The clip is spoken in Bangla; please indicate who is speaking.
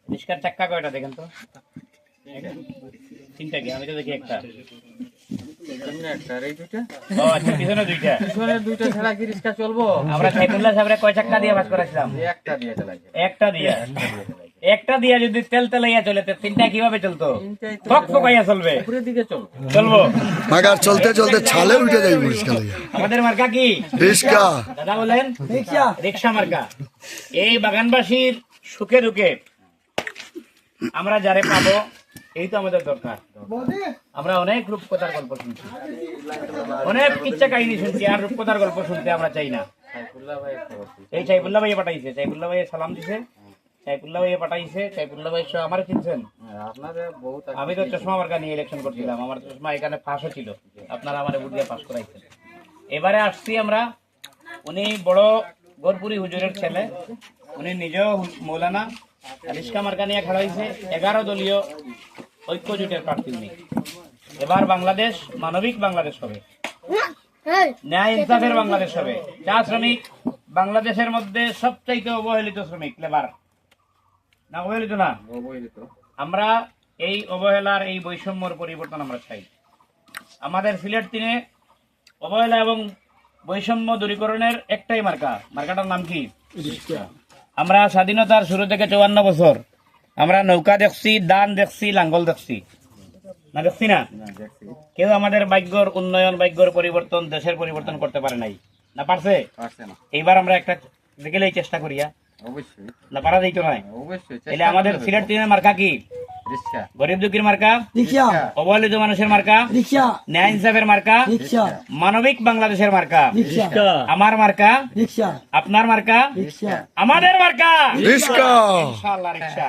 Speaker 1: রিস্কার চাক্কা কয়টা দেখেন তো? তিনটা কি? আমি তো দেখি একটা। ও আচ্ছা, পিছনে দুইটা।
Speaker 2: দুইটা ছাড়া কি রিক্সা চলবো?
Speaker 1: আমরা সাইফুল্লাহ সাহেবের কয় চাক্কা দিয়ে বাস করেছিলাম?
Speaker 2: একটা দিয়ে চালাইছে।
Speaker 1: একটা দিয়া যদি তেল তেলাইয়া চলে তো তিনটা কিভাবে চলতো? ফক ফকাইয়া চলবে।
Speaker 2: উপরের দিকে চল।
Speaker 1: চলবো।
Speaker 3: মাগার চলতে চলতে ছালে উঠে যাই রিস্কা লাগে।
Speaker 1: আমাদের মার্কা কি?
Speaker 3: রিস্কা।
Speaker 1: দাদা বলেন রিক্সা। রিক্সা মার্কা। এই বাগানবাসীর সুখে দুঃখে আমরা যারে পাবো এই তো আমাদের দরকার। আমরা অনেক রূপকথার গল্প শুনছি, অনেক কিচ্ছা কাহিনী শুনছি, আর রূপকথার গল্প শুনতে আমরা চাই না। এই সাইফুল্লাহ ভাইয়া পাঠাইছে, সাইফুল্লাহ ভাইয়া সালাম দিছে, সাইফুল্লাহ ভাইয়া পাঠাইছে, সাইফুল্লাহ ভাই আমার চিনছেন? আমি তো চশমা মার্কা নিয়ে ইলেকশন করছিলাম, আমার চশমা এখানে ফাঁসও ছিল, আপনারা আমার ভোট দিয়ে পাস করাইছেন। এবারে আসছি আমরা, উনি বড় গরপুরি হুজুরের ছেলে, উনি নিজেও মৌলানা, রিস্কা মার্কা নিয়ে খেলা হয়েছে। 11 দলীয় ঐক্য জোটের প্রার্থী উনি। এবার বাংলাদেশ মানবিক বাংলাদেশ হবে, ন্যায় ইনসাফের বাংলাদেশ হবে। চা শ্রমিক বাংলাদেশের মধ্যে সবচাইতে অবহেলিত শ্রমিক, লেবার না, অবহেলিত না। আমরা এই অবহেলার, এই বৈষম্যর পরিবর্তন আমরা চাই। আমাদের সিলেট 3-এ অবহেলা এবং বৈষম্য দূরীকরণের একটাই মার্কা, মার্কাটার নাম কি? আমরা স্বাধীনতার শুরু থেকে 54 বছর আমরা নৌকা দেখছি, দান দেখছি, লাঙ্গল দেখছি, না দেখছি না? কেউ আমাদের ভাগ্যর উন্নয়ন, ভাগ্যর পরিবর্তন, দেশের পরিবর্তন করতে পারে নাই, না পারছে? এইবার আমরা একটা দেখলেই চেষ্টা করিয়া,
Speaker 2: অবশ্যই
Speaker 1: না পারা যাইতো নয়?
Speaker 2: অবশ্যই।
Speaker 1: তাহলে আমাদের সিলেট 3-এর মার্কা কি? গরিব দুঃখীর মার্কা, অবহেলিত মানুষের মার্কা, ন্যায় ইনসাফের মার্কা, মানবিক বাংলাদেশের মার্কা। আমার মার্কা, আপনার মার্কা, আমাদের মার্কা,
Speaker 3: রিস্কা।
Speaker 1: ইনশাআল্লাহ রিকশা।